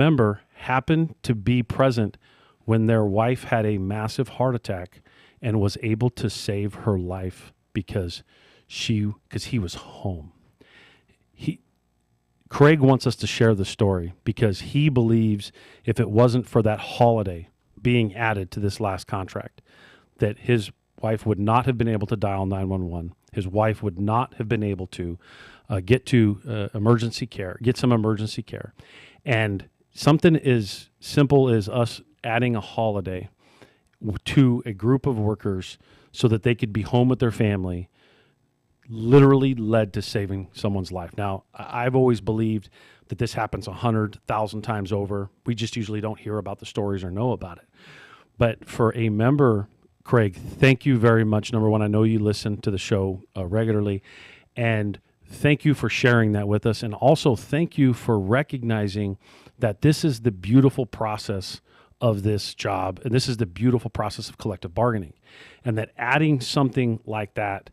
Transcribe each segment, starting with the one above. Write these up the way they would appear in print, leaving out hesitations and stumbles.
member happened to be present when their wife had a massive heart attack and was able to save her life because he was home. He Craig wants us to share the story because he believes if it wasn't for that holiday being added to this last contract, that his wife would not have been able to dial 911. His wife would not have been able to get to emergency care, get some emergency care. And something as simple as us adding a holiday to a group of workers so that they could be home with their family literally led to saving someone's life. Now, I've always believed that this happens 100,000 times over. We just usually don't hear about the stories or know about it. But for a member, Craig, thank you very much. Number one, I know you listen to the show regularly, and thank you for sharing that with us. And also thank you for recognizing that this is the beautiful process of this job, and this is the beautiful process of collective bargaining, and that adding something like that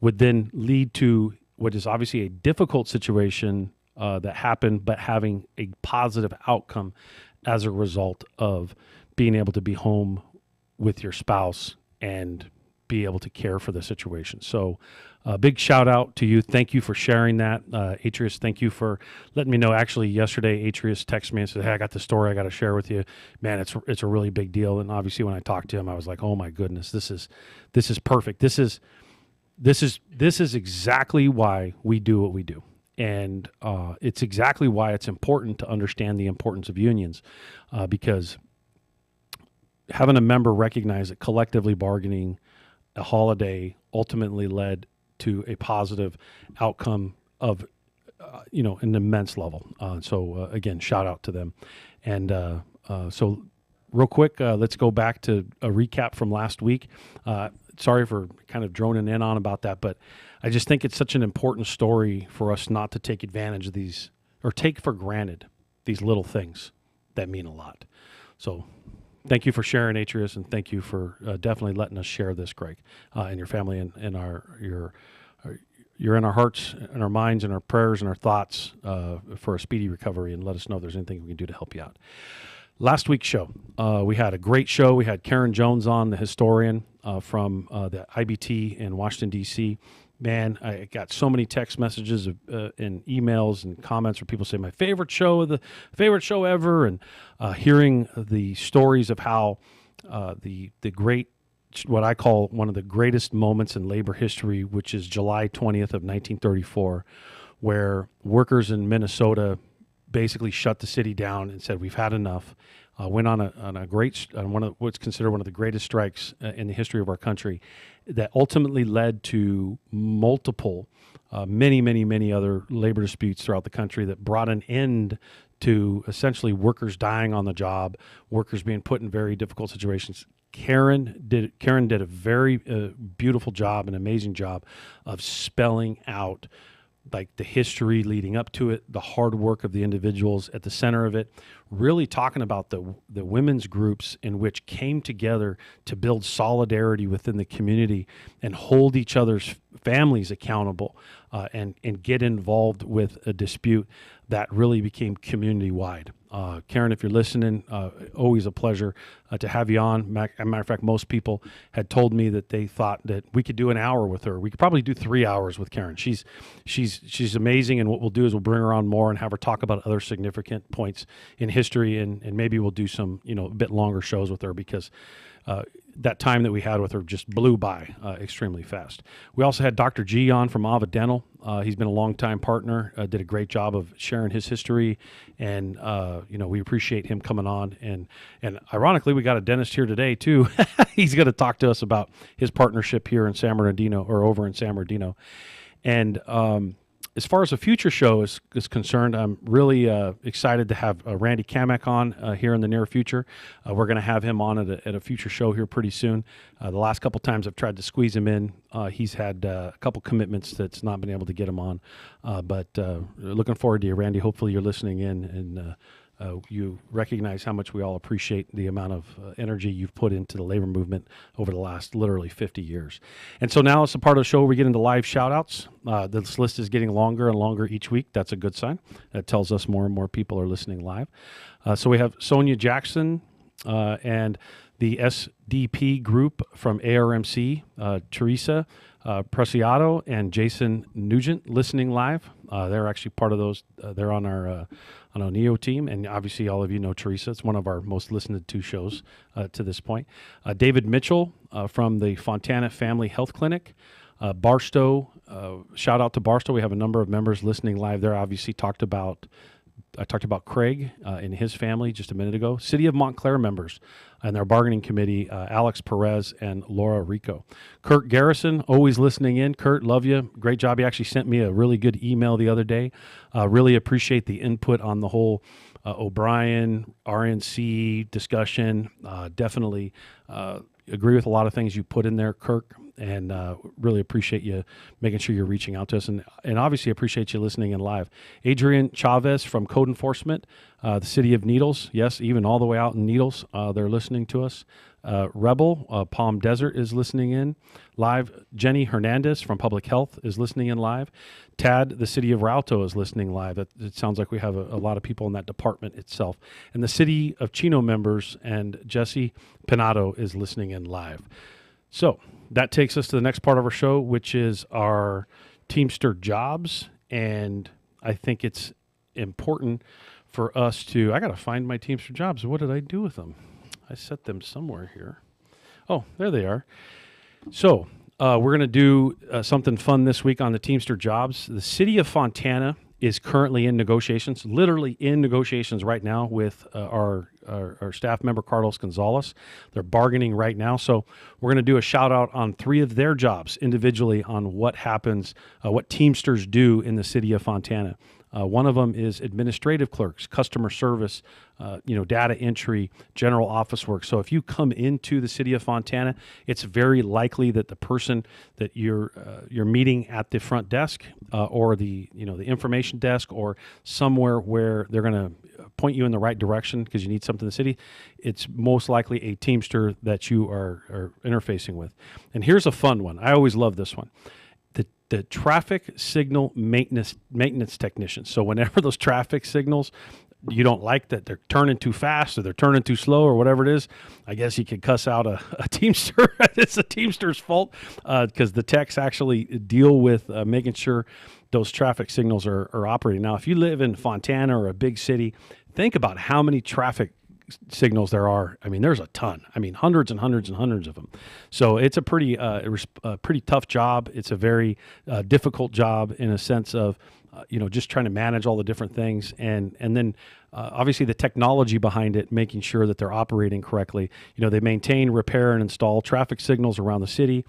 would then lead to what is obviously a difficult situation that happened, but having a positive outcome as a result of being able to be home with your spouse and be able to care for the situation. So a big shout out to you. Thank you for sharing that. Atreus, thank you for letting me know. Actually, yesterday, Atreus texted me and said, hey, I got the story I got to share with you. Man, it's a really big deal. And obviously when I talked to him, I was like, oh my goodness, this is perfect. This is exactly why we do what we do. And it's exactly why it's important to understand the importance of unions, because having a member recognize that collectively bargaining a holiday ultimately led to a positive outcome of, an immense level. So again, shout out to them. And so real quick, let's go back to a recap from last week. Sorry for kind of droning in on about that, but I just think it's such an important story for us not to take advantage of these or take for granted these little things that mean a lot. So thank you for sharing, Atreus, and thank you for definitely letting us share this, Craig, and your family, and you're in our hearts and our minds and our prayers and our thoughts for a speedy recovery, and let us know if there's anything we can do to help you out. Last week's show, we had a great show. We had Karen Jones on, the historian from the IBT in Washington, D.C. Man, I got so many text messages and emails and comments where people say my favorite show ever, and hearing the stories of how the great, what I call one of the greatest moments in labor history, which is July 20th of 1934, where workers in Minnesota basically shut the city down and said we've had enough. Went on one of what's considered one of the greatest strikes in the history of our country, that ultimately led to multiple, many other labor disputes throughout the country that brought an end to essentially workers dying on the job, workers being put in very difficult situations. Karen did a very beautiful job, an amazing job of spelling out like the history leading up to it, the hard work of the individuals at the center of it, really talking about the women's groups in which came together to build solidarity within the community and hold each other's families accountable, and get involved with a dispute that really became community-wide. Karen, if you're listening, always a pleasure to have you on. As a matter of fact, most people had told me that they thought that we could do an hour with her. We could probably do 3 hours with Karen. She's amazing, and what we'll do is we'll bring her on more and have her talk about other significant points in history, and maybe we'll do some a bit longer shows with her, because that time that we had with her just blew by extremely fast. We also had Dr. G on from Ava Dental. He's been a longtime partner, did a great job of sharing his history, and we appreciate him coming on. And ironically, we got a dentist here today too. He's going to talk to us about his partnership here in San Bernardino, or over in San Bernardino. And as far as a future show is concerned, I'm really excited to have Randy Kamek on here in the near future. We're going to have him on at a future show here pretty soon. The last couple times I've tried to squeeze him in, he's had a couple commitments that's not been able to get him on. But looking forward to you, Randy. Hopefully you're listening in, and you recognize how much we all appreciate the amount of energy you've put into the labor movement over the last literally 50 years. And so now it's a part of the show where we get into live shout-outs. This list is getting longer and longer each week. That's a good sign. That tells us more and more people are listening live. So we have Sonia Jackson and the SDP group from ARMC, Teresa Preciado and Jason Nugent listening live. They're actually part of those. They're on our NEO team, and obviously all of you know Teresa. It's one of our most listened to shows to this point. David Mitchell from the Fontana Family Health Clinic. Barstow, shout out to Barstow. We have a number of members listening live there. Obviously I talked about Craig and his family just a minute ago. City of Montclair members and their bargaining committee, Alex Perez and Laura Rico. Kurt Garrison, always listening in. Kurt, love you. Great job. He actually sent me a really good email the other day. Really appreciate the input on the whole O'Brien, RNC discussion. Definitely agree with a lot of things you put in there, Kirk, and really appreciate you making sure you're reaching out to us, and obviously appreciate you listening in live. Adrian Chavez from Code Enforcement, the city of Needles, yes, even all the way out in Needles, they're listening to us. Rebel, Palm Desert is listening in live. Jenny Hernandez from Public Health is listening in live. Tad, the city of Rialto, is listening live. It sounds like we have a lot of people in that department itself. And the city of Chino members and Jesse Pinato is listening in live. So that takes us to the next part of our show, which is our Teamster jobs. And I think it's important for us to, I got to find my Teamster jobs. What did I do with them? I set them somewhere here. Oh, there they are. So we're going to do something fun this week on the Teamster jobs. The city of Fontana is currently in negotiations, literally in negotiations right now with our staff member, Carlos Gonzalez. They're bargaining right now. So we're going to do a shout out on 3 of their jobs individually on what happens, what Teamsters do in the city of Fontana. One of them is administrative clerks, customer service, data entry, general office work. So if you come into the city of Fontana, it's very likely that the person that you're meeting at the front desk or the information desk or somewhere where they're going to point you in the right direction because you need something in the city, it's most likely a Teamster that you are interfacing with. And here's a fun one. I always love this one. The traffic signal maintenance technician. So whenever those traffic signals, you don't like that they're turning too fast or they're turning too slow or whatever it is, I guess you could cuss out a Teamster. It's a Teamster's fault because the techs actually deal with making sure those traffic signals are operating. Now, if you live in Fontana or a big city, think about how many traffic signals there are. I mean, there's a ton. I mean, hundreds and hundreds and hundreds of them. So it's a pretty tough job. It's a very difficult job in a sense of, just trying to manage all the different things. And then obviously the technology behind it, making sure that they're operating correctly. They maintain, repair, and install traffic signals around the city.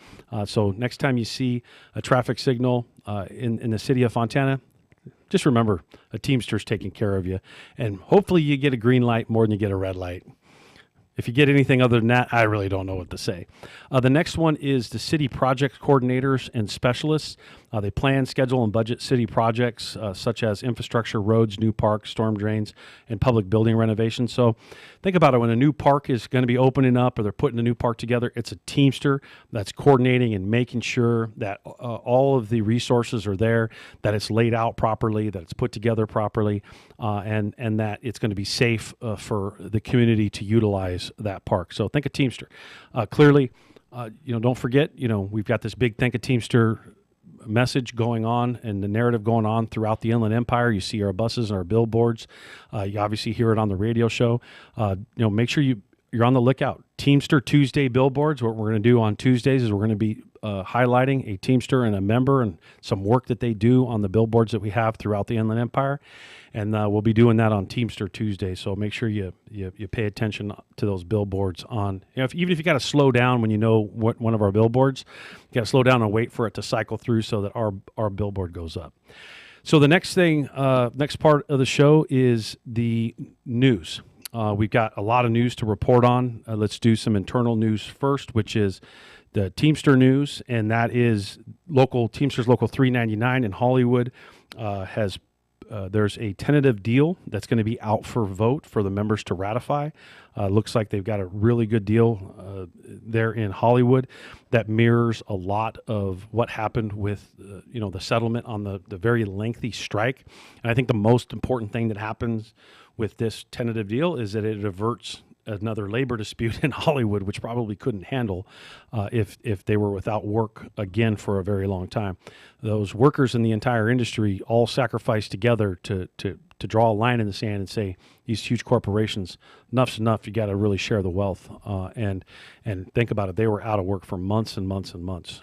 So next time you see a traffic signal in the city of Fontana, just remember, a Teamster's taking care of you. And hopefully you get a green light more than you get a red light. If you get anything other than that, I really don't know what to say. The next one is the city project coordinators and specialists. They plan, schedule, and budget city projects such as infrastructure, roads, new parks, storm drains, and public building renovations. So think about it. When a new park is going to be opening up or they're putting a new park together, it's a Teamster that's coordinating and making sure that all of the resources are there, that it's laid out properly, that it's put together properly, and that it's going to be safe for the community to utilize that park. So think of Teamster. Clearly, don't forget, we've got this big Think of Teamster message going on and the narrative going on throughout the Inland Empire. You see our buses and our billboards. You obviously hear it on the radio show. Make sure you're on the lookout. Teamster Tuesday billboards. What we're going to do on Tuesdays is we're going to be highlighting a Teamster and a member and some work that they do on the billboards that we have throughout the Inland Empire. And we'll be doing that on Teamster Tuesday. So make sure you pay attention to those billboards on, even if you got to slow down when you know what one of our billboards, you got to slow down and wait for it to cycle through so that our billboard goes up. So the next part of the show is the news. We've got a lot of news to report on. Let's do some internal news first, which is the Teamster news, and that is Teamsters Local 399 in Hollywood has there's a tentative deal that's going to be out for vote for the members to ratify. Looks like they've got a really good deal there in Hollywood that mirrors a lot of what happened with the settlement on the very lengthy strike. And I think the most important thing that happens with this tentative deal is that it averts another labor dispute in Hollywood, which probably couldn't handle if they were without work again for a very long time. Those workers in the entire industry all sacrificed together to draw a line in the sand and say, these huge corporations, enough's enough. You got to really share the wealth. And think about it. They were out of work for months and months and months.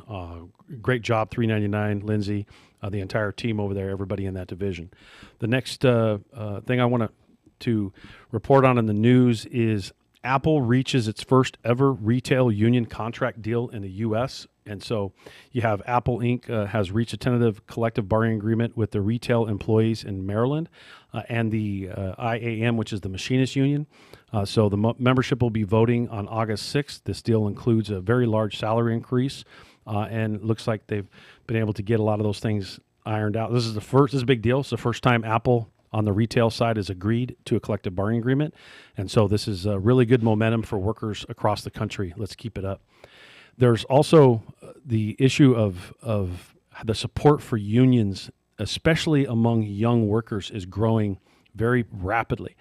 Great job, 399, Lindsay, the entire team over there, everybody in that division. The next thing I want to report on in the news is Apple reaches its first ever retail union contract deal in the U.S. And so you have Apple Inc. Has reached a tentative collective bargaining agreement with the retail employees in Maryland and the IAM, which is the Machinist Union. So the membership will be voting on August 6th. This deal includes a very large salary increase, and it looks like they've been able to get a lot of those things ironed out. This is a big deal. It's the first time Apple on the retail side has agreed to a collective bargaining agreement. And so this is really good momentum for workers across the country. Let's keep it up. There's also the issue of the support for unions, especially among young workers, is growing very rapidly.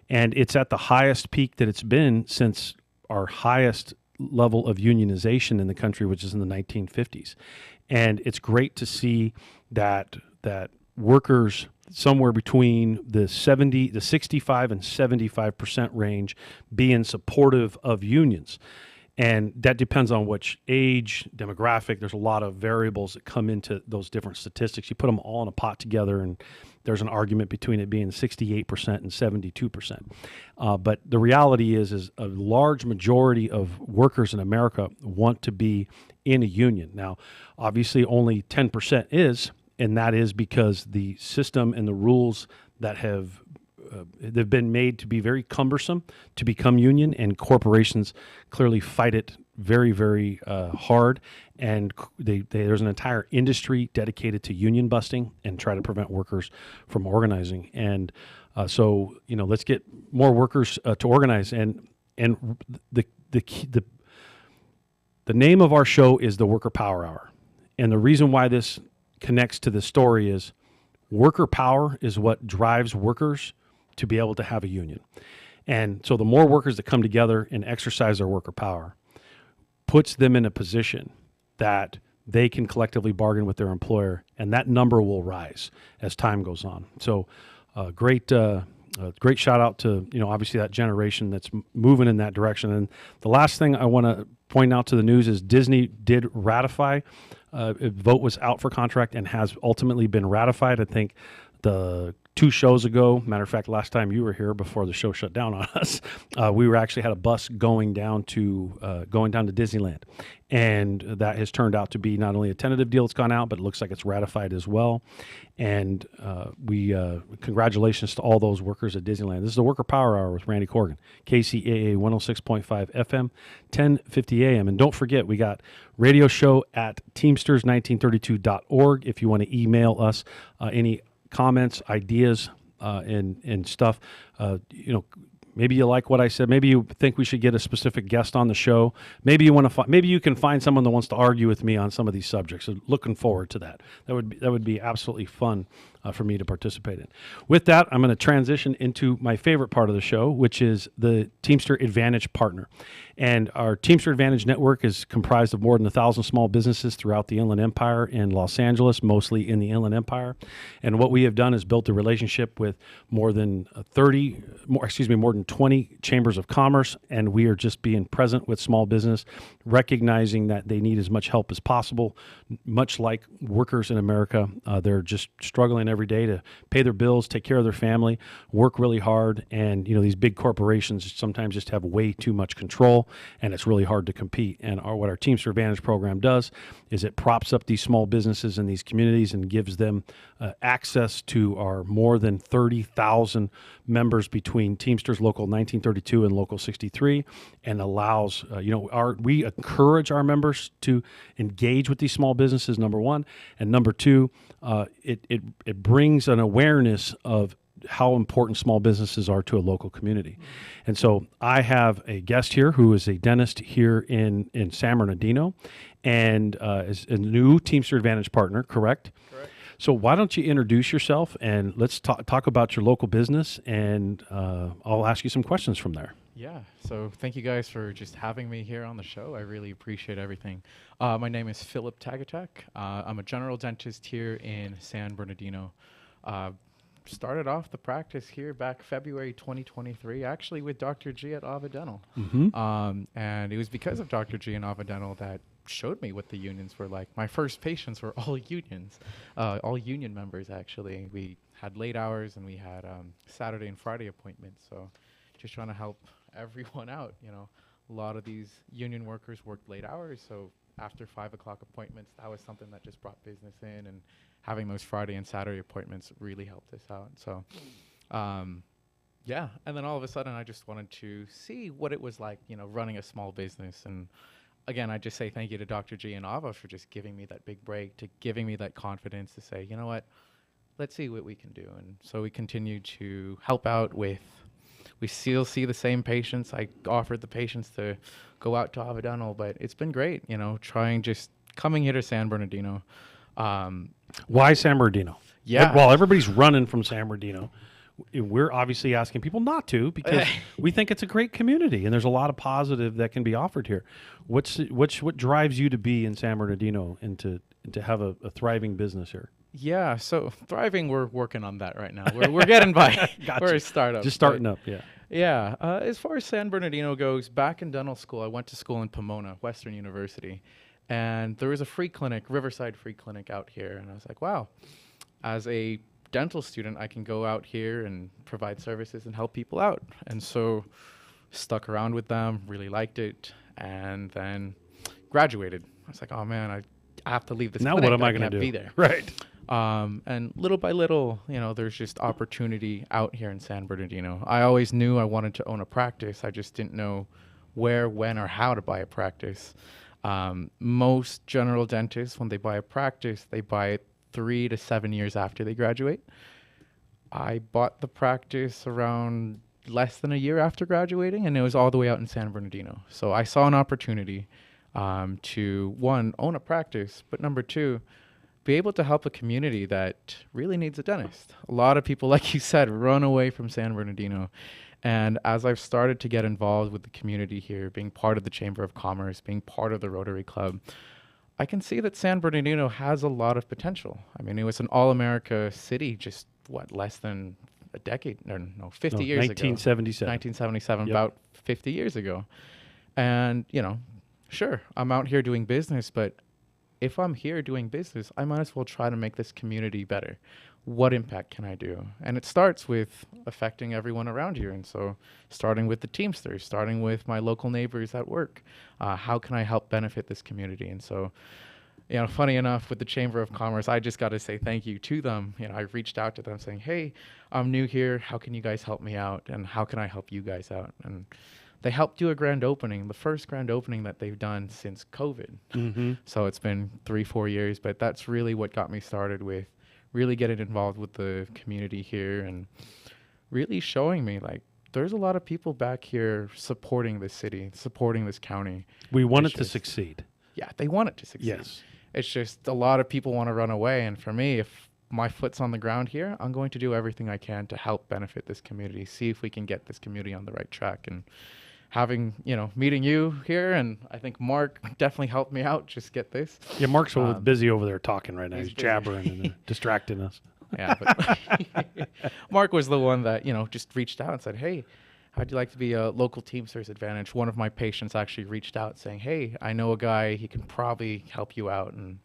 And it's at the highest peak that it's been since our highest level of unionization in the country, which is in the 1950s. And it's great to see that workers somewhere between the 65 and 75% range being supportive of unions. And that depends on which age, demographic. There's a lot of variables that come into those different statistics. You put them all in a pot together, and there's an argument between it being 68% and 72%. But the reality is a large majority of workers in America want to be in a union. Now, obviously, only 10% is, and that is because the system and the rules that they've been made to be very cumbersome to become union, and corporations clearly fight it very, very hard. And there's an entire industry dedicated to union busting and try to prevent workers from organizing. And so let's get more workers to organize. And the name of our show is the Worker Power Hour, and the reason why this connects to this story is worker power is what drives workers to be able to have a union. And so the more workers that come together and exercise their worker power puts them in a position that they can collectively bargain with their employer, and that number will rise as time goes on. So great shout out to, obviously that generation that's moving in that direction. And the last thing I want to point out to the news is Disney did ratify. A vote was out for contract and has ultimately been ratified. I think the 2 shows ago, matter of fact, last time you were here before the show shut down on us, we actually had a bus going down to Disneyland, and that has turned out to be not only a tentative deal that's gone out, but it looks like it's ratified as well. And we congratulations to all those workers at Disneyland. This is the Worker Power Hour with Randy Corgan, KCAA 106.5 FM, 1050 AM. And don't forget, we got radio show at teamsters1932.org if you want to email us any comments, ideas, and stuff. Maybe you like what I said. Maybe you think we should get a specific guest on the show. Maybe you want to. Maybe you can find someone that wants to argue with me on some of these subjects. So looking forward to that. That would be absolutely fun for me to participate in. With that, I'm going to transition into my favorite part of the show, which is the Teamster Advantage Partner. And our Teamster Advantage network is comprised of more than 1,000 small businesses throughout the Inland Empire in Los Angeles, mostly in the Inland Empire. And what we have done is built a relationship with more than 20 chambers of commerce, and we are just being present with small business, recognizing that they need as much help as possible. Much like workers in America, they're just struggling every day to pay their bills, take care of their family, work really hard, and these big corporations sometimes just have way too much control, and it's really hard to compete. And what our Teamster Advantage program does is it props up these small businesses in these communities and gives them access to our more than 30,000 members between Teamsters Local 1932 and Local 63, and allows we encourage our members to engage with these small businesses, number one, and number two, it brings an awareness of how important small businesses are to a local community. And so I have a guest here who is a dentist here in San Bernardino and is a new Teamster Advantage partner, correct? Correct. So why don't you introduce yourself and let's talk about your local business, and I'll ask you some questions from there. Yeah, so thank you guys for just having me here on the show. I really appreciate everything. My name is Philip Tagatek. I'm a general dentist here in San Bernardino. Started off the practice here back February 2023, actually with Dr. G at Ava Dental. And it was because of Dr. G and Ava Dental that showed me what the unions were like. My first patients were all unions, all union members actually. We had late hours and we had Saturday and Friday appointments. So just trying to help everyone out. You know, a lot of these union workers worked late hours. So after 5 o'clock appointments, that was something that just brought business in, and having those Friday and Saturday appointments really helped us out. So, yeah. And then all of a sudden I just wanted to see what it was like, you know, running a small business. And again, I just say thank you to Dr. G and Ava for just giving me that big break, to giving me that confidence to say, you know what, let's see what we can do. And so we continue to help out with, we still see the same patients. I offered the patients to go out to Ava Dental, but it's been great, you know, just coming here to San Bernardino. Why San Bernardino? Yeah. While everybody's running from San Bernardino, we're obviously asking people not to, because we think it's a great community and there's a lot of positive that can be offered here. What drives you to be in San Bernardino and to have a thriving business here? Yeah, so thriving, we're working on that right now. We're getting by. Gotcha. We're a startup. Just starting up, yeah. Yeah. As far as San Bernardino goes, back in dental school, I went to school in Pomona, Western University, and there was a free clinic, Riverside Free Clinic out here, and I was like, wow, as a dental student, I can go out here and provide services and help people out. And so stuck around with them, really liked it, and then graduated. I was like, oh man, I have to leave this now clinic. What am I going to do? Be there. Right. And little by little, you know, there's just opportunity out here in San Bernardino. I always knew I wanted to own a practice. I just didn't know where, when, or how to buy a practice. Most general dentists, when they buy a practice, they buy it 3 to 7 years after they graduate. I bought the practice around less than a year after graduating, and it was all the way out in San Bernardino. So I saw an opportunity to, one, own a practice, but number two, be able to help a community that really needs a dentist. A lot of people, like you said, run away from San Bernardino. And as I've started to get involved with the community here, being part of the Chamber of Commerce, being part of the Rotary Club, I can see that San Bernardino has a lot of potential. I mean, it was an all-America city just, less than a decade, or no, 50 years 1977. ago. 1977, Yep. about 50 years ago. And, you know, sure, I'm out here doing business, but if I'm here doing business, I might as well try to make this community better. What impact can I do? And it starts with affecting everyone around you. And so starting with the Teamsters, starting with my local neighbors at work, how can I help benefit this community? And so, you know, funny enough, with the Chamber of Commerce, I just got to say thank you to them. You know, I reached out to them saying, hey, I'm new here. How can you guys help me out? And how can I help you guys out? And they helped do a grand opening, the first grand opening that they've done since COVID. Mm-hmm. So it's been 3-4 years, but that's really what got me started with really getting involved with the community here and really showing me, like, there's a lot of people back here supporting this city, supporting this county. We want it to succeed. Yeah, they want it to succeed. Yes. It's just a lot of people want to run away. And for me, if my foot's on the ground here, I'm going to do everything I can to help benefit this community, see if we can get this community on the right track. And having, you know, meeting you here, and I think Mark definitely helped me out just get this. Yeah, Mark's busy over there talking right now. he's He's busy. jabbering and distracting us. Yeah, but Mark was the one that, you know, just reached out and said, hey, how'd you like to be a local Teamsters Advantage? One of my patients actually reached out saying, hey, I know a guy, he can probably help you out. And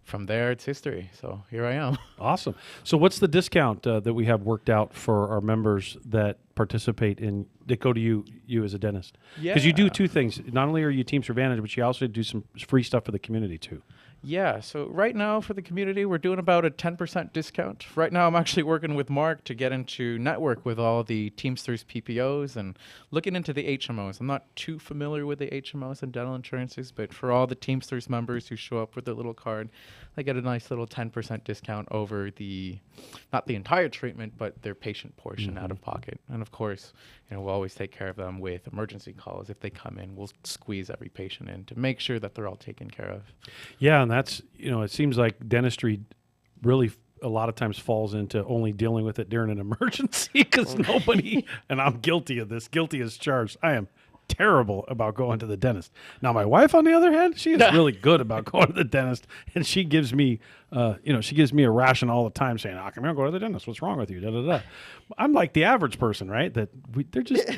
from there, it's history. So here I am. Awesome. So what's the discount that we have worked out for our members that participate in, that go to you as a dentist? Because you do two things. Not only are you Teamster Advantage, but you also do some free stuff for the community too. Yeah, so right now for the community, we're doing about a 10% discount. Right now, I'm actually working with Mark to get into network with all the Teamsters PPOs and looking into the HMOs. I'm not too familiar with the HMOs and dental insurances, but for all the Teamsters members who show up with their little card, they get a nice little 10% discount over not the entire treatment, but their patient portion out of pocket. And of course, we'll always take care of them with emergency calls. If they come in, we'll squeeze every patient in to make sure that they're all taken care of. Yeah, and that's, it seems like dentistry really a lot of times falls into only dealing with it during an emergency because nobody, and I'm guilty of this, guilty as charged. I am terrible about going to the dentist. Now, my wife, on the other hand, she is really good about going to the dentist, and she gives me, she gives me a ration all the time saying, "How come you don't go to the dentist? What's wrong with you?" Da, da, da. I'm like the average person, right? That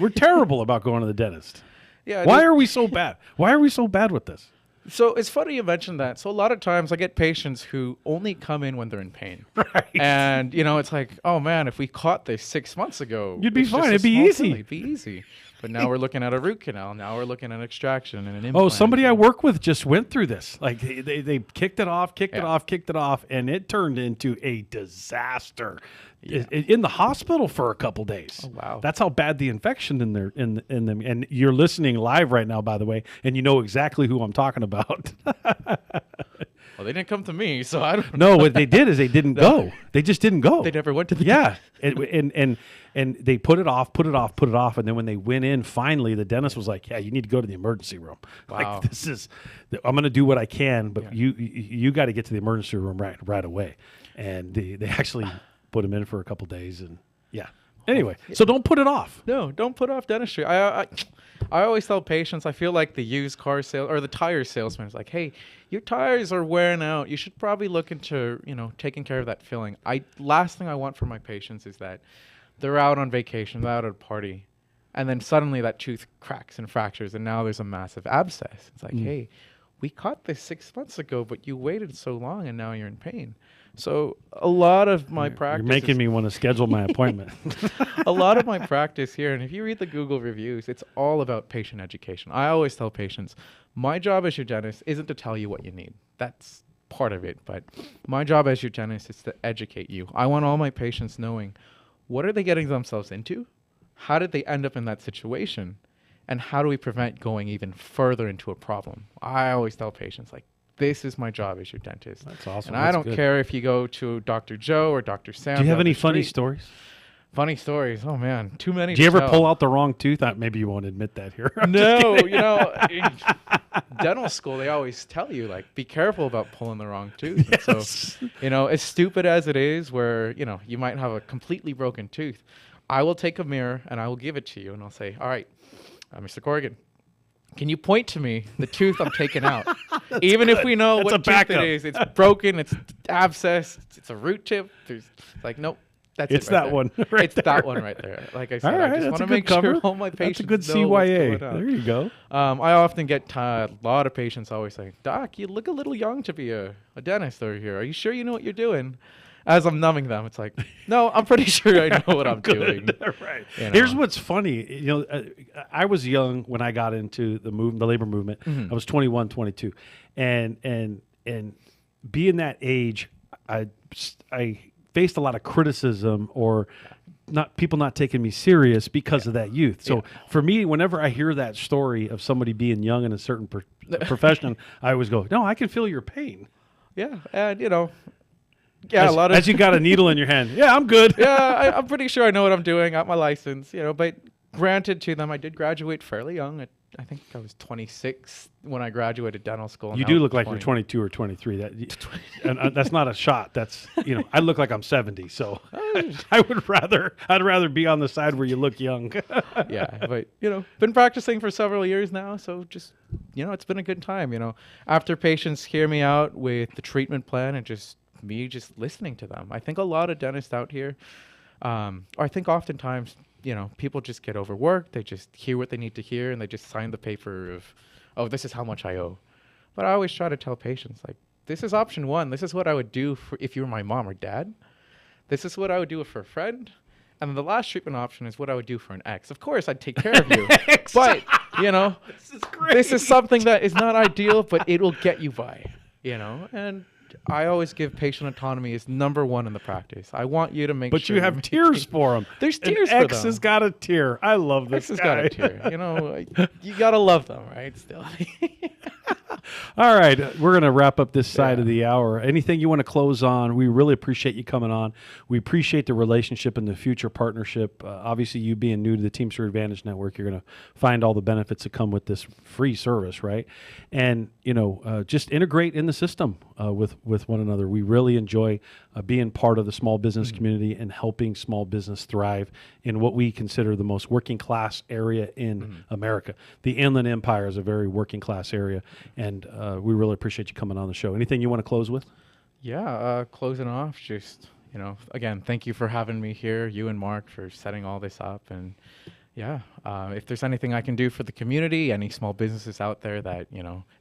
we're terrible about going to the dentist. Yeah. Why are we so bad? Why are we so bad with this? So it's funny you mentioned that. So a lot of times I get patients who only come in when they're in pain. Right. And, it's like, oh, man, if we caught this 6 months ago, you'd be it's just fine. a It'd be small easy. thing. It'd be easy. But now we're looking at a root canal. Now we're looking at extraction and an implant. Oh, somebody I work with just went through this. Like they kicked it off, kicked it off, and it turned into a disaster. Yeah. In the hospital for a couple days. Oh, wow. That's how bad the infection in them. And you're listening live right now, by the way, and you know exactly who I'm talking about. Well, they didn't come to me, so I don't No, what they did is they didn't go. They just didn't go. They never went to the Yeah. And they put it off. And then when they went in, finally, the dentist was like, "Yeah, you need to go to the emergency room." Wow. Like, I'm going to do what I can, but you got to get to the emergency room right away. And they actually put him in for a couple days. And anyway, so don't put it off. No, don't put off dentistry. I always tell patients, I feel like the used car sale or the tire salesman is like, "Hey, your tires are wearing out. You should probably look into, taking care of that filling." Last thing I want for my patients is that they're out on vacation, they're out at a party, and then suddenly that tooth cracks and fractures, and now there's a massive abscess. It's like, hey, we caught this 6 months ago, but you waited so long, and now you're in pain. So a lot of my practice, You're making me want to schedule my appointment. a lot of my practice here, and if you read the Google reviews, it's all about patient education. I always tell patients, my job as your dentist isn't to tell you what you need. That's part of it, but my job as your dentist is to educate you. I want all my patients knowing, what are they getting themselves into? How did they end up in that situation? And how do we prevent going even further into a problem? I always tell patients, like, this is my job as your dentist. That's awesome. And I don't care if you go to Dr. Joe or Dr. Sam. Do you have down any the funny street. stories? Funny stories. Oh, man. Too many. Do you ever tell. pull out the wrong tooth? Maybe you won't admit that here. No, in dental school, they always tell you, like, be careful about pulling the wrong tooth. Yes. And so, as stupid as it is, where, you might have a completely broken tooth, I will take a mirror and I will give it to you and I'll say, all right, Mr. Corrigan, can you point to me the tooth I'm taking out? Even if we know That's a what tooth backup. it is, it's broken, it's abscess, it's a root tip. It's like, nope. That's It's it right that there. one right It's there. that one right there. Like I said, All right, I just that's want a to good make cover. sure all my That's a patients good know what's CYA. going on. There you go. I often get a lot of patients always say, "Doc, you look a little young to be a dentist over here. Are you sure you know what you're doing?" As I'm numbing them, it's like, no, I'm pretty sure I know what I'm doing. Right. You know. Here's what's funny. I was young when I got into the labor movement. I was 21, 22. And being that age, I faced a lot of criticism or people not taking me serious because of that youth. So for me, whenever I hear that story of somebody being young in a certain profession, I always go, "No, I can feel your pain." Yeah, and a lot of as you got a needle in your hand. Yeah, I'm good. yeah, I'm pretty sure I know what I'm doing. Got my license, but granted to them, I did graduate fairly young. I think I was 26 when I graduated dental school. You do look like you're 22 or 23. And that's not a shot. That's I look like I'm 70. So I'd rather be on the side where you look young. Yeah, but been practicing for several years now, so just it's been a good time. After patients hear me out with the treatment plan and just listening to them. I think a lot of dentists out here, or I think oftentimes, people just get overworked. They just hear what they need to hear and they just sign the paper of, oh, this is how much I owe. But I always try to tell patients, like, this is option one. This is what I would do if you were my mom or dad. This is what I would do for a friend. And then the last treatment option is what I would do for an ex. Of course, I'd take care of you. But, This is great. this is something that is not ideal, but it will get you by, and I always give patient autonomy as number one in the practice. I want you to make But sure. you have tears for them. There's tears for X them. has got a tear. I love this X has guy. got a tear. You gotta love them, right? Still. All right, we're going to wrap up this side of the hour. Anything you want to close on? We really appreciate you coming on. We appreciate the relationship and the future partnership. Obviously, you being new to the Teamster Advantage Network, you're going to find all the benefits that come with this free service, right? And just integrate in the system with one another. We really enjoy being part of the small business community and helping small business thrive in what we consider the most working class area in America. The Inland Empire is a very working class area, and we really appreciate you coming on the show. Anything you want to close with? Yeah, closing off, just, again, thank you for having me here, you and Mark, for setting all this up. And if there's anything I can do for the community, any small businesses out there that,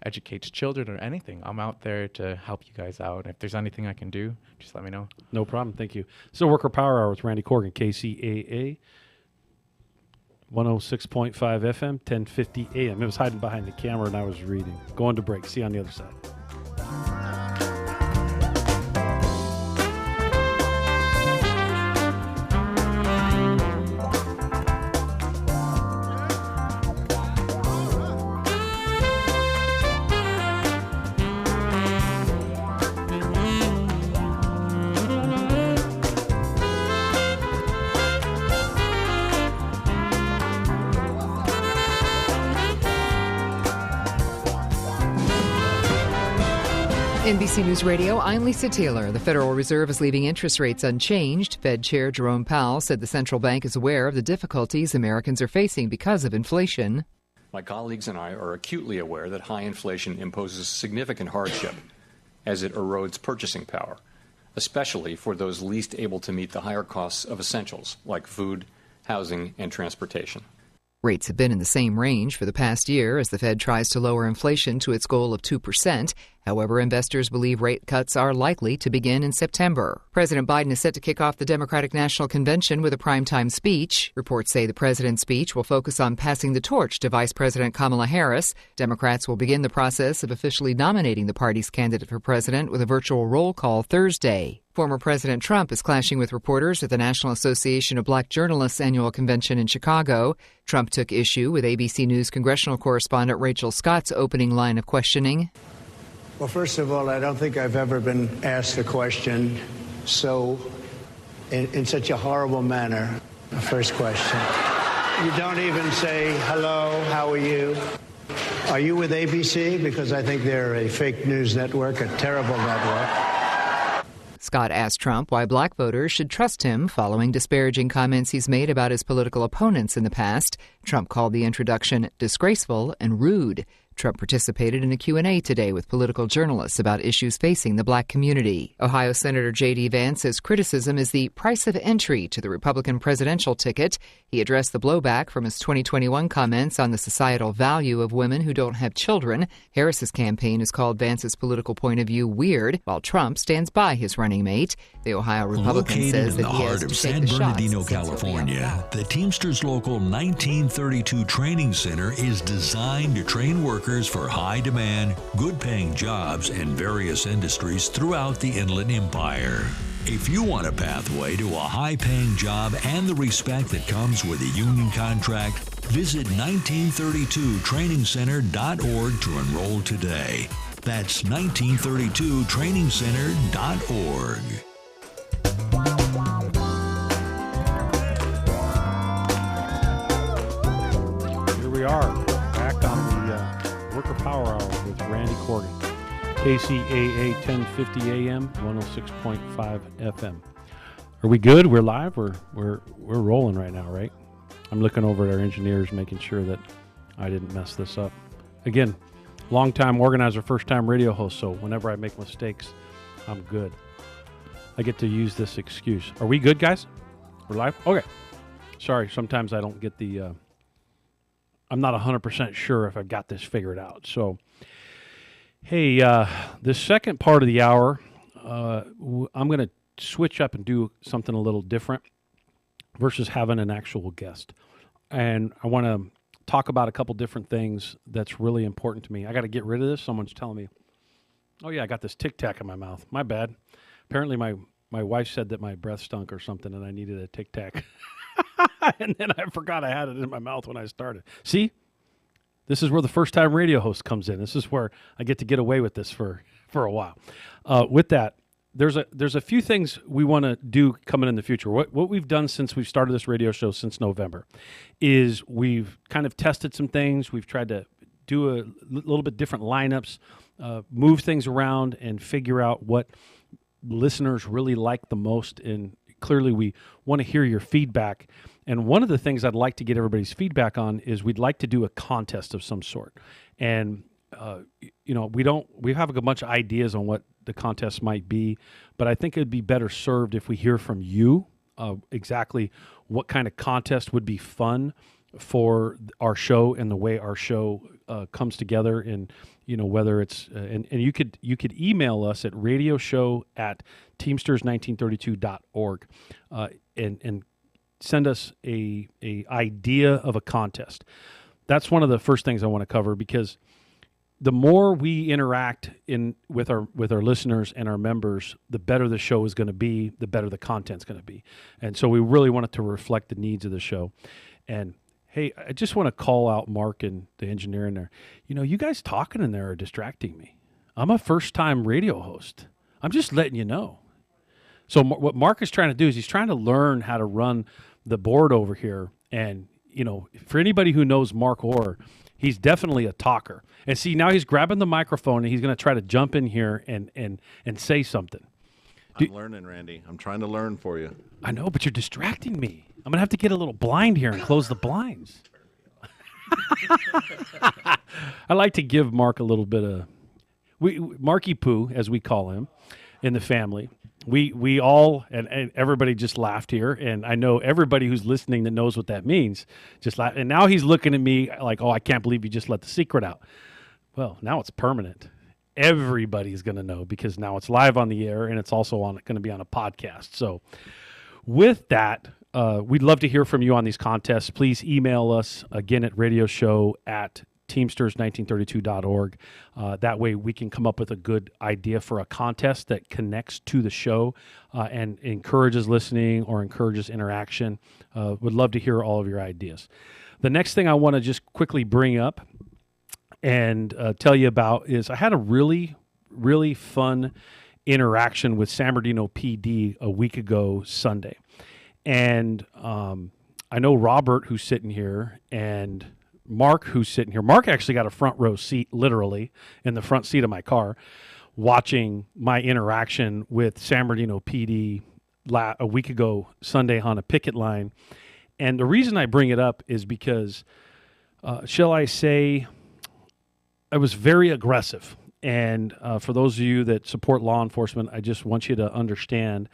educates children or anything, I'm out there to help you guys out. If there's anything I can do, just let me know. No problem. Thank you. So Worker Power Hour with Randy Corrigan, KCAA 106.5 FM, 1050 AM. It was hiding behind the camera and I was reading. Going to break. See you on the other side. NBC News Radio, I'm Lisa Taylor. The Federal Reserve is leaving interest rates unchanged. Fed Chair Jerome Powell said the central bank is aware of the difficulties Americans are facing because of inflation. My colleagues and I are acutely aware that high inflation imposes significant hardship as it erodes purchasing power, especially for those least able to meet the higher costs of essentials like food, housing, and transportation. Rates have been in the same range for the past year as the Fed tries to lower inflation to its goal of 2%. However, investors believe rate cuts are likely to begin in September. President Biden is set to kick off the Democratic National Convention with a primetime speech. Reports say the president's speech will focus on passing the torch to Vice President Kamala Harris. Democrats will begin the process of officially nominating the party's candidate for president with a virtual roll call Thursday. Former President Trump is clashing with reporters at the National Association of Black Journalists annual convention in Chicago. Trump took issue with ABC News congressional correspondent Rachel Scott's opening line of questioning. Well, first of all, I don't think I've ever been asked a question in such a horrible manner. The first question. You don't even say, hello, how are you? Are you with ABC? Because I think they're a fake news network, a terrible network. Scott asked Trump why black voters should trust him following disparaging comments he's made about his political opponents in the past. Trump called the introduction disgraceful and rude. Trump participated in a Q&A today with political journalists about issues facing the black community. Ohio Senator J.D. Vance says criticism is the price of entry to the Republican presidential ticket. He addressed the blowback from his 2021 comments on the societal value of women who don't have children. Harris's campaign has called Vance's political point of view weird, while Trump stands by his running mate. The Ohio Republican says that he has to take the shots. Located in the heart of San Bernardino, California, the Teamsters Local 1932 Training Center is designed to train workers for high-demand, good-paying jobs in various industries throughout the Inland Empire. If you want a pathway to a high-paying job and the respect that comes with a union contract, visit 1932trainingcenter.org to enroll today. That's 1932trainingcenter.org. Here we are, back on the Worker Power Hour with Randy Corrigan. KCAA 1050 AM, 106.5 FM. Are we good? We're live? We're rolling right now, right? I'm looking over at our engineers, making sure that I didn't mess this up. Again, long-time organizer, first-time radio host, so whenever I make mistakes, I'm good. I get to use this excuse. Are we good, guys? We're live? Okay. Sorry, sometimes I don't get the... I'm not 100% sure if I've got this figured out. So, hey, this second part of the hour, I'm going to switch up and do something a little different versus having an actual guest. And I want to talk about a couple different things that's really important to me. I got to get rid of this. Someone's telling me, oh, yeah, I got this Tic Tac in my mouth. My bad. Apparently my wife said that my breath stunk or something and I needed a Tic Tac. And then I forgot I had it in my mouth when I started. See? This is where the first time radio host comes in. This is where I get to get away with this for a while. With that, there's a few things we want to do coming in the future. What we've done since we've started this radio show since November is we've kind of tested some things. We've tried to do a little bit different lineups, move things around, and figure out what listeners really like the most. And clearly, we want to hear your feedback. And one of the things I'd like to get everybody's feedback on is we'd like to do a contest of some sort. And we have a bunch of ideas on what the contest might be, but I think it'd be better served if we hear from you exactly what kind of contest would be fun for our show and the way our show comes together. And whether it's and you could email us at radioshow@teamsters1932.org and send us a idea of a contest. That's one of the first things I want to cover, because the more we interact with our listeners and our members, the better the show is going to be, the better the content's going to be. And so we really want it to reflect the needs of the show. And hey, I just want to call out Mark and the engineer in there. You guys talking in there are distracting me. I'm a first-time radio host. I'm just letting you know. So what Mark is trying to do is he's trying to learn how to run the board over here. And, for anybody who knows Mark Orr, he's definitely a talker. And see, now he's grabbing the microphone and he's going to try to jump in here and say something. I'm learning, Randy. I'm trying to learn for you. I know, but you're distracting me. I'm going to have to get a little blind here and close the blinds. I like to give Mark a little bit of Marky Poo, as we call him in the family. We all, and everybody just laughed here, and I know everybody who's listening that knows what that means just laughed. And now he's looking at me like, oh, I can't believe you just let the secret out. Well, now it's permanent. Everybody's going to know, because now it's live on the air, and it's also going to be on a podcast. So with that, we'd love to hear from you on these contests. Please email us again at radioshow@teamsters1932.org. That way we can come up with a good idea for a contest that connects to the show and encourages listening or encourages interaction. Would love to hear all of your ideas. The next thing I want to just quickly bring up and tell you about is I had a really, really fun interaction with San Bernardino PD a week ago Sunday. And I know Robert, who's sitting here, and Mark, who's sitting here. Mark actually got a front row seat, literally, in the front seat of my car, watching my interaction with San Bernardino PD a week ago Sunday on a picket line. And the reason I bring it up is because, shall I say, I was very aggressive. And for those of you that support law enforcement, I just want you to understand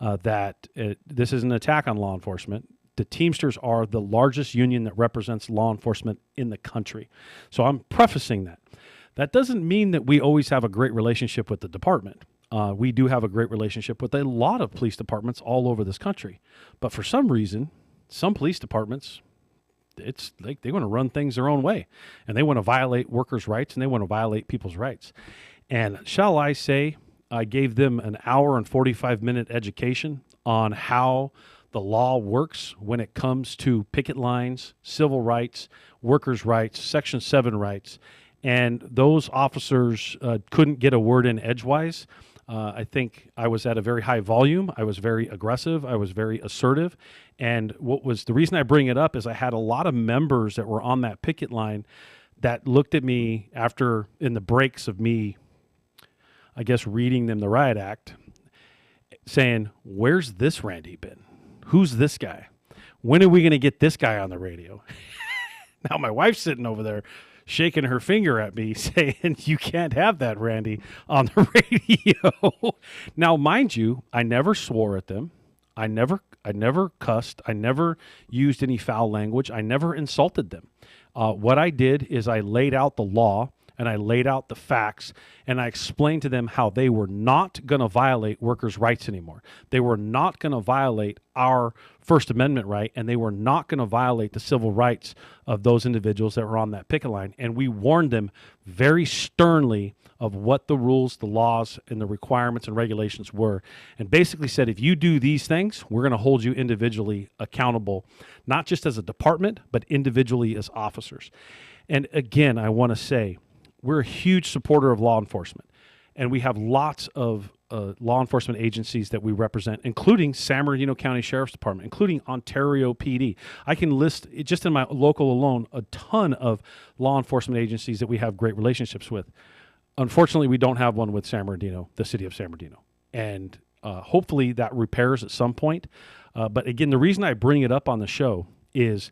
that this is an attack on law enforcement. The Teamsters are the largest union that represents law enforcement in the country. So I'm prefacing that. That doesn't mean that we always have a great relationship with the department. We do have a great relationship with a lot of police departments all over this country. But for some reason, some police departments, it's like they want to run things their own way. And they want to violate workers' rights, and they want to violate people's rights. And shall I say, I gave them an hour and 45-minute education on how the law works when it comes to picket lines, civil rights, workers' rights, Section 7 rights. And those officers couldn't get a word in edgewise. I think I was at a very high volume. I was very aggressive. I was very assertive. And the reason I bring it up is I had a lot of members that were on that picket line that looked at me after, in the breaks of me, I guess, reading them the riot act, saying, where's this Randy been? Who's this guy? When are we going to get this guy on the radio? Now my wife's sitting over there shaking her finger at me saying, you can't have that, Randy, on the radio. Now, mind you, I never swore at them. I never cussed. I never used any foul language. I never insulted them. What I did is I laid out the law and I laid out the facts, and I explained to them how they were not going to violate workers' rights anymore. They were not going to violate our First Amendment right, and they were not going to violate the civil rights of those individuals that were on that picket line. And we warned them very sternly of what the rules, the laws, and the requirements and regulations were, and basically said, if you do these things, we're going to hold you individually accountable, not just as a department, but individually as officers. And again, I want to say, we're a huge supporter of law enforcement, and we have lots of law enforcement agencies that we represent, including San Bernardino County Sheriff's Department, including Ontario PD. I can list, just in my local alone, a ton of law enforcement agencies that we have great relationships with. Unfortunately, we don't have one with San Bernardino, the city of San Bernardino. And hopefully that repairs at some point. But again, the reason I bring it up on the show is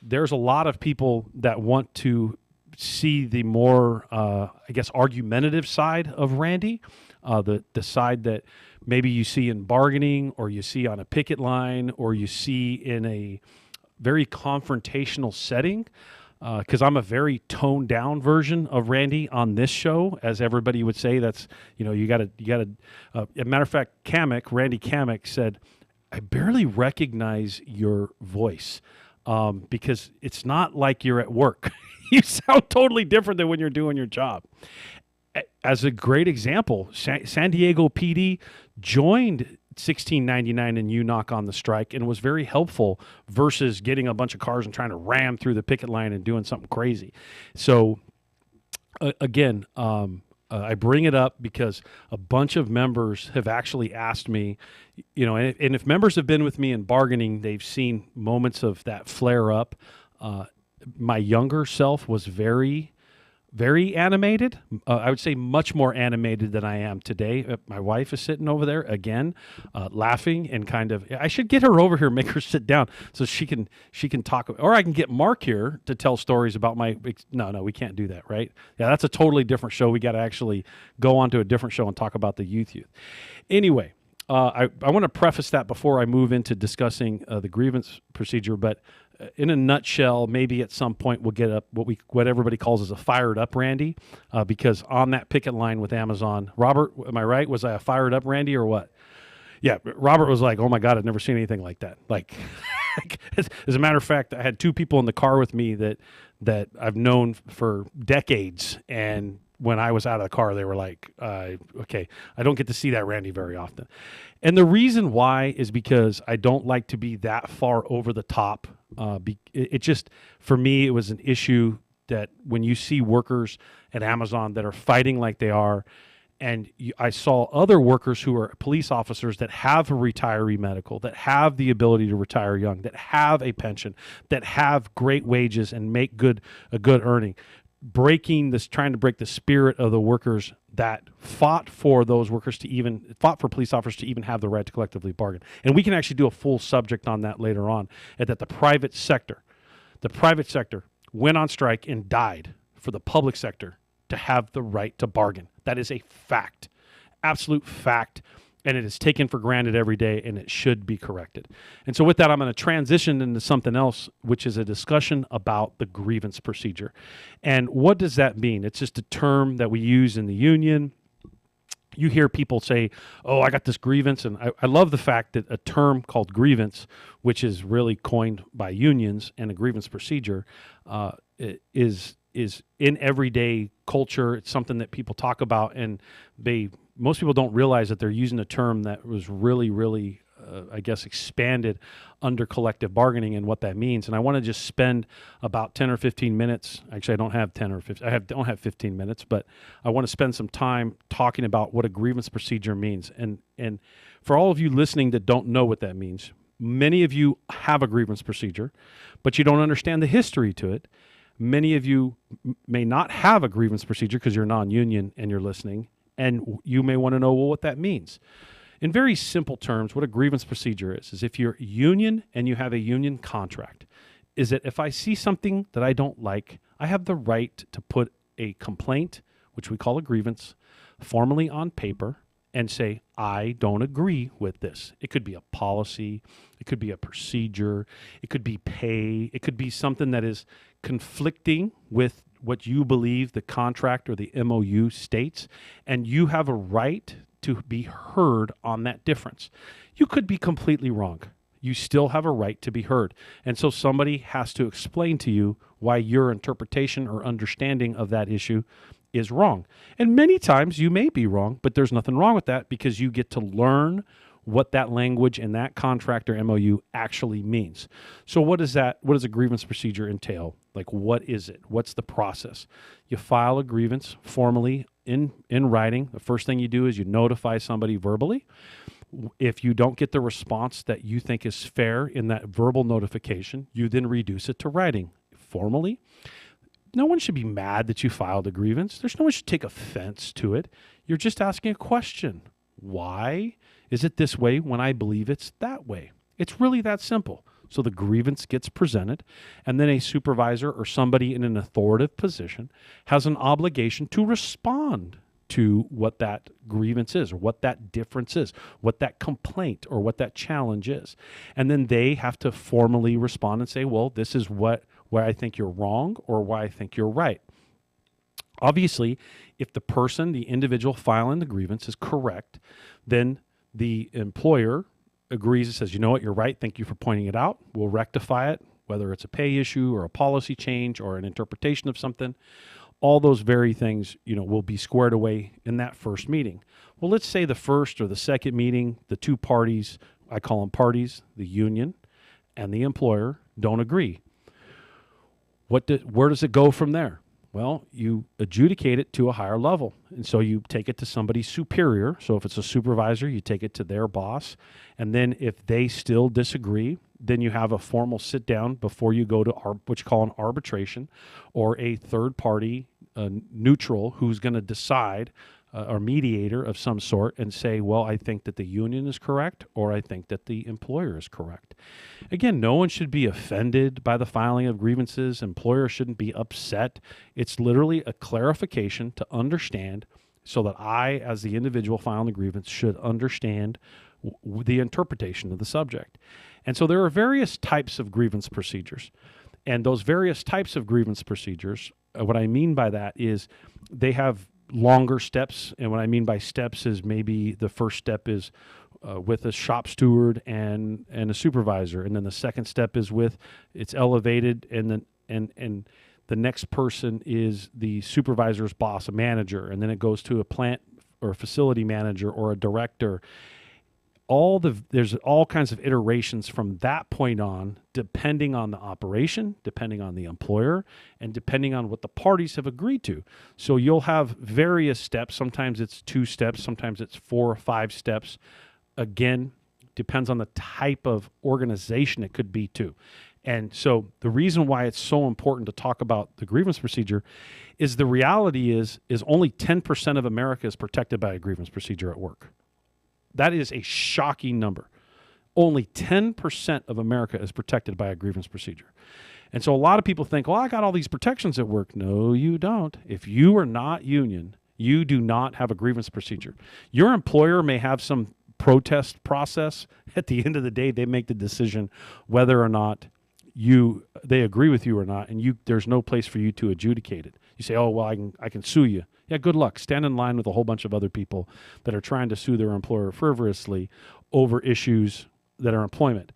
there's a lot of people that want to see the more, argumentative side of Randy, the side that maybe you see in bargaining, or you see on a picket line, or you see in a very confrontational setting. Because I'm a very toned down version of Randy on this show, as everybody would say. That's, you got to. As a matter of fact, Randy Kamek said, "I barely recognize your voice because it's not like you're at work. You sound totally different than when you're doing your job." As a great example, San Diego PD joined 1699 and UNOC on the strike and was very helpful versus getting a bunch of cars and trying to ram through the picket line and doing something crazy. So again, I bring it up because a bunch of members have actually asked me, and if members have been with me in bargaining, they've seen moments of that flare up. My younger self was very, very animated. I would say much more animated than I am today. My wife is sitting over there again, laughing and kind of. I should get her over here, make her sit down so she can talk. Or I can get Mark here to tell stories about my. No, we can't do that, right? Yeah, that's a totally different show. We got to actually go on to a different show and talk about the youth. Anyway, I want to preface that before I move into discussing the grievance procedure, but. In a nutshell, maybe at some point we'll get up what everybody calls as a fired up Randy, because on that picket line with Amazon, Robert, am I right? Was I a fired up Randy or what? Yeah, Robert was like, "Oh my God, I've never seen anything like that." Like, as a matter of fact, I had two people in the car with me that I've known for decades, and when I was out of the car, they were like, "Okay, I don't get to see that Randy very often." And the reason why is because I don't like to be that far over the top. It just, for me, it was an issue that when you see workers at Amazon that are fighting like they are, and I saw other workers who are police officers that have a retiree medical, that have the ability to retire young, that have a pension, that have great wages and make a good earning, trying to break the spirit of the workers that fought for those workers fought for police officers to even have the right to collectively bargain. And we can actually do a full subject on that later on, and that the private sector went on strike and died for the public sector to have the right to bargain. That is a fact, absolute fact. And it is taken for granted every day, and it should be corrected. And so with that, I'm going to transition into something else, which is a discussion about the grievance procedure. And what does that mean? It's just a term that we use in the union. You hear people say, "Oh, I got this grievance." And I love the fact that a term called grievance, which is really coined by unions, and a grievance procedure is in everyday culture. It's something that people talk about, and most people don't realize that they're using a term that was really, really, expanded under collective bargaining and what that means. And I want to just spend about 10 or 15 minutes. Actually, I don't have 10 or 15. Don't have 15 minutes, but I want to spend some time talking about what a grievance procedure means. And for all of you listening that don't know what that means, many of you have a grievance procedure, but you don't understand the history to it. Many of you may not have a grievance procedure because you're non-union and you're listening, and you may want to know, well, what that means. In very simple terms, what a grievance procedure is if you're union and you have a union contract, is that if I see something that I don't like, I have the right to put a complaint, which we call a grievance, formally on paper and say, I don't agree with this. It could be a policy, it could be a procedure, it could be pay, it could be something that is conflicting with what you believe the contract or the MOU states, and you have a right to be heard on that difference. You could be completely wrong. You still have a right to be heard. And so somebody has to explain to you why your interpretation or understanding of that issue is wrong. And many times you may be wrong, but there's nothing wrong with that because you get to learn what that language in that contract or MOU actually means. So what does a grievance procedure entail? Like, what is it? What's the process? You file a grievance formally in writing. The first thing you do is you notify somebody verbally. If you don't get the response that you think is fair in that verbal notification, you then reduce it to writing formally. No one should be mad that you filed a grievance. No one should take offense to it. You're just asking a question. Why is it this way when I believe it's that way? It's really that simple. So the grievance gets presented, and then a supervisor or somebody in an authoritative position has an obligation to respond to what that grievance is, or what that difference is, what that complaint or what that challenge is. And then they have to formally respond and say, well, this is where I think you're wrong or why I think you're right. Obviously, if the person, the individual filing the grievance is correct, then the employer agrees and says, you know what, you're right. Thank you for pointing it out. We'll rectify it, whether it's a pay issue or a policy change or an interpretation of something. All those very things, will be squared away in that first meeting. Well, let's say the first or the second meeting, the two parties, I call them parties, the union and the employer, don't agree. Where does it go from there? Well, you adjudicate it to a higher level. And so you take it to somebody superior. So if it's a supervisor, you take it to their boss. And then if they still disagree, then you have a formal sit down before you go to what you call an arbitration, or a third party neutral who's going to decide, or mediator of some sort, and say, well, I think that the union is correct, or I think that the employer is correct. Again, no one should be offended by the filing of grievances. Employers shouldn't be upset. It's literally a clarification to understand, so that I, as the individual filing the grievance, should understand the interpretation of the subject. And so there are various types of grievance procedures. And those various types of grievance procedures, what I mean by that is they have longer steps. And what I mean by steps is maybe the first step is with a shop steward and a supervisor. And then the second step is it's elevated, and then and the next person is the supervisor's boss, a manager. And then it goes to a plant or a facility manager or a director. There's all kinds of iterations from that point on, depending on the operation, depending on the employer, and depending on what the parties have agreed to. So you'll have various steps. Sometimes it's 2 steps, sometimes it's 4 or 5 steps. Again, depends on the type of organization it could be too. And so the reason why it's so important to talk about the grievance procedure is the reality is only 10% of America is protected by a grievance procedure at work. That is a shocking number. Only 10% of America is protected by a grievance procedure. And so a lot of people think, well, I got all these protections at work. No, you don't. If you are not union, you do not have a grievance procedure. Your employer may have some protest process. At the end of the day, they make the decision whether or not they agree with you or not, and there's no place for you to adjudicate it. You say, oh, well, I can sue you. Yeah, good luck. Stand in line with a whole bunch of other people that are trying to sue their employer frivolously over issues that are employment.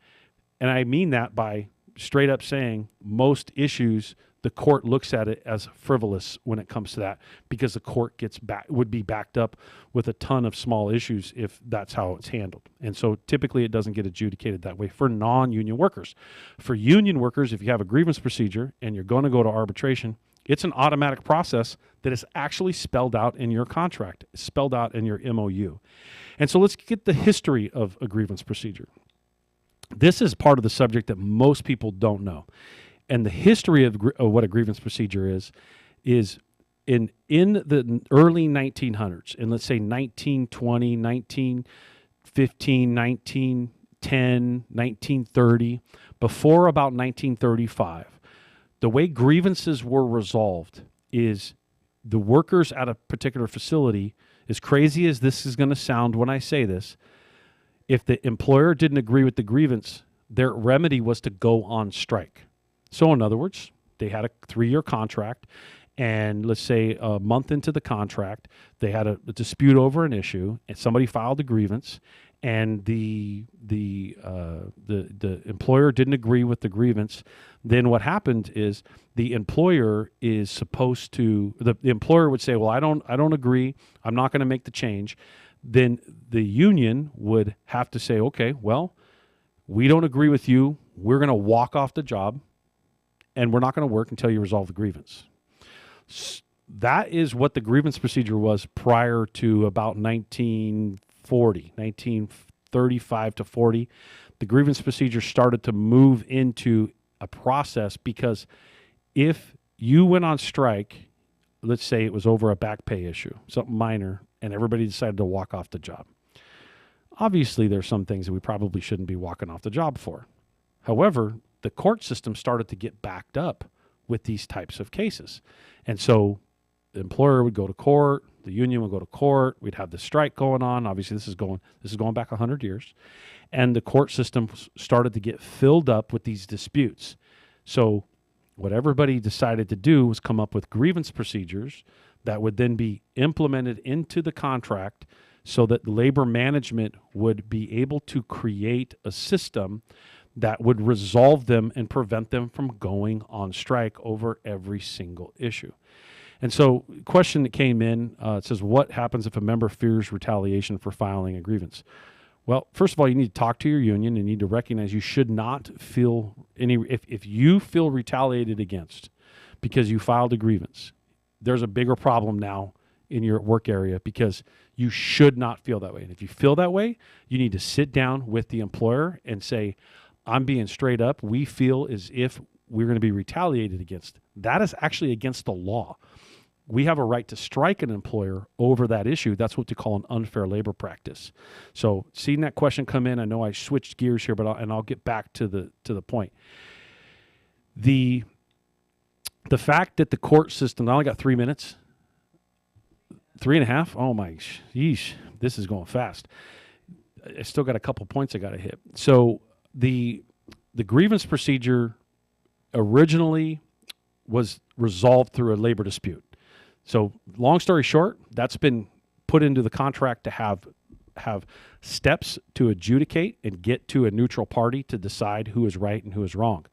And I mean that by straight up saying most issues, the court looks at it as frivolous when it comes to that, because the court would be backed up with a ton of small issues if that's how it's handled. And so typically it doesn't get adjudicated that way for non-union workers. For union workers, if you have a grievance procedure and you're going to go to arbitration, it's an automatic process that is actually spelled out in your contract, spelled out in your MOU. And so let's get the history of a grievance procedure. This is part of the subject that most people don't know. And the history of what a grievance procedure is in the early 1900s, in let's say 1920, 1915, 1910, 1930, before about 1935, the way grievances were resolved is the workers at a particular facility, as crazy as this is going to sound when I say this, if the employer didn't agree with the grievance, their remedy was to go on strike. So in other words, they had a 3-year contract, and let's say a month into the contract, they had a dispute over an issue, and somebody filed a grievance, and the employer didn't agree with the grievance, then what happened is the employer is supposed to, the employer would say, well, I don't agree, I'm not going to make the change. Then the union would have to say, okay, well, we don't agree with you, we're going to walk off the job, and we're not going to work until you resolve the grievance. That is what the grievance procedure was prior to about 1935 to 40. The grievance procedure started to move into a process because if you went on strike, let's say it was over a back pay issue, something minor, and everybody decided to walk off the job. Obviously, there's some things that we probably shouldn't be walking off the job for. However, the court system started to get backed up with these types of cases. And so the employer would go to court, the union would go to court, we'd have the strike going on. Obviously, this is going back 100 years. And the court system started to get filled up with these disputes. So what everybody decided to do was come up with grievance procedures that would then be implemented into the contract so that labor management would be able to create a system that would resolve them and prevent them from going on strike over every single issue. And so question that came in, it says, what happens if a member fears retaliation for filing a grievance? Well, first of all, you need to talk to your union and you need to recognize you should not feel any, if you feel retaliated against because you filed a grievance, there's a bigger problem now in your work area because you should not feel that way. And if you feel that way, you need to sit down with the employer and say, I'm being straight up. We feel as if we're going to be retaliated against. That is actually against the law. We have a right to strike an employer over that issue. That's what they call an unfair labor practice. So seeing that question come in, I know I switched gears here, but I'll get back to the point. The fact that the court system, I only got 3 minutes, 3.5. Oh my, yeesh, this is going fast. I still got a couple points I got to hit. So the grievance procedure originally was resolved through a labor dispute. So long story short, that's been put into the contract to have steps to adjudicate and get to a neutral party to decide who is right and who is wrong.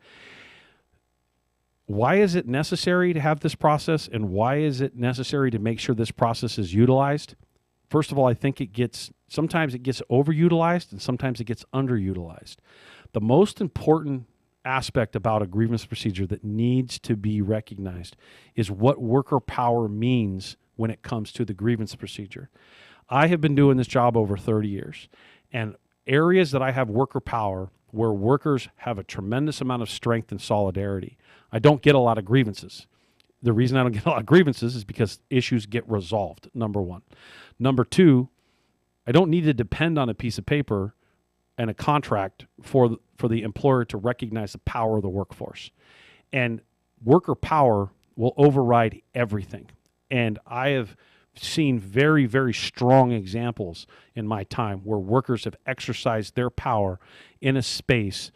Why is it necessary to have this process, and why is it necessary to make sure this process is utilized? First of all, I think sometimes it gets overutilized and sometimes it gets underutilized. The most important aspect about a grievance procedure that needs to be recognized is what worker power means when it comes to the grievance procedure. I have been doing this job over 30 years, and areas that I have worker power where workers have a tremendous amount of strength and solidarity, I don't get a lot of grievances. The reason I don't get a lot of grievances is because issues get resolved, number one. Number two, I don't need to depend on a piece of paper and a contract for the employer to recognize the power of the workforce. And worker power will override everything. And I have seen very, very strong examples in my time where workers have exercised their power in a space,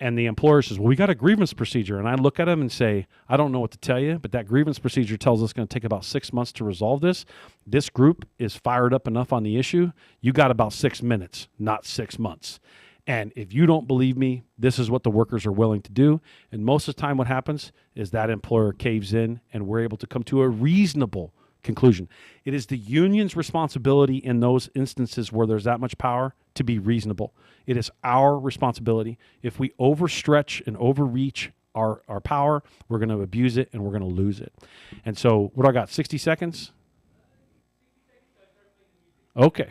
and the employer says, well, we got a grievance procedure. And I look at them and say, I don't know what to tell you, but that grievance procedure tells us it's going to take about 6 months to resolve this. This group is fired up enough on the issue. You got about 6 minutes, not 6 months. And if you don't believe me, this is what the workers are willing to do. And most of the time what happens is that employer caves in and we're able to come to a reasonable conclusion. It is the union's responsibility in those instances where there's that much power to be reasonable. It is our responsibility. If we overstretch and overreach our power, we're going to abuse it and we're going to lose it. And so what do I got, 60 seconds? Okay.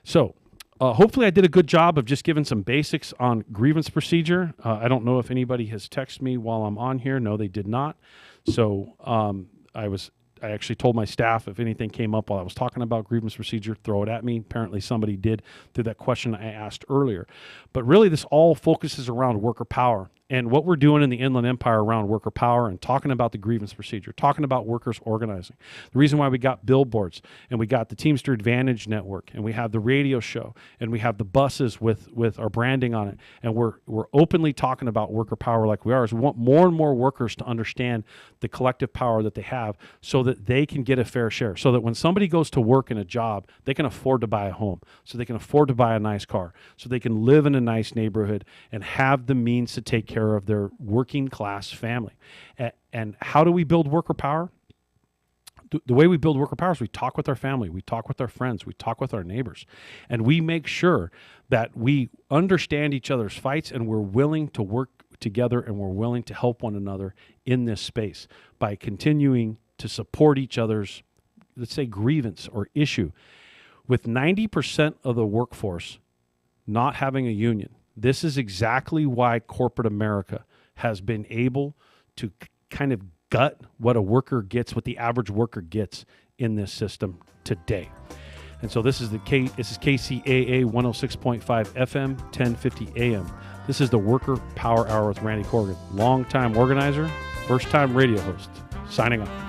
So hopefully I did a good job of just giving some basics on grievance procedure. I don't know if anybody has texted me while I'm on here. No, they did not. So I actually told my staff if anything came up while I was talking about grievance procedure, throw it at me. Apparently somebody did through that question I asked earlier. But really this all focuses around worker power. And what we're doing in the Inland Empire around worker power and talking about the grievance procedure, talking about workers organizing. The reason why we got billboards and we got the Teamster Advantage Network and we have the radio show and we have the buses with our branding on it. And we're openly talking about worker power like we are is we want more and more workers to understand the collective power that they have so that they can get a fair share. So that when somebody goes to work in a job, they can afford to buy a home, so they can afford to buy a nice car, so they can live in a nice neighborhood and have the means to take care of their working class family. And how do we build worker power? The way we build worker power is we talk with our family, we talk with our friends, we talk with our neighbors, and we make sure that we understand each other's fights and we're willing to work together and we're willing to help one another in this space by continuing to support each other's, let's say, grievance or issue. With 90% of the workforce not having a union, this is exactly why corporate America has been able to kind of gut what a worker gets, what the average worker gets in this system today. And so this is KCAA 106.5 FM, 1050 AM. This is the Worker Power Hour with Randy Corrigan, longtime organizer, first-time radio host. Signing off.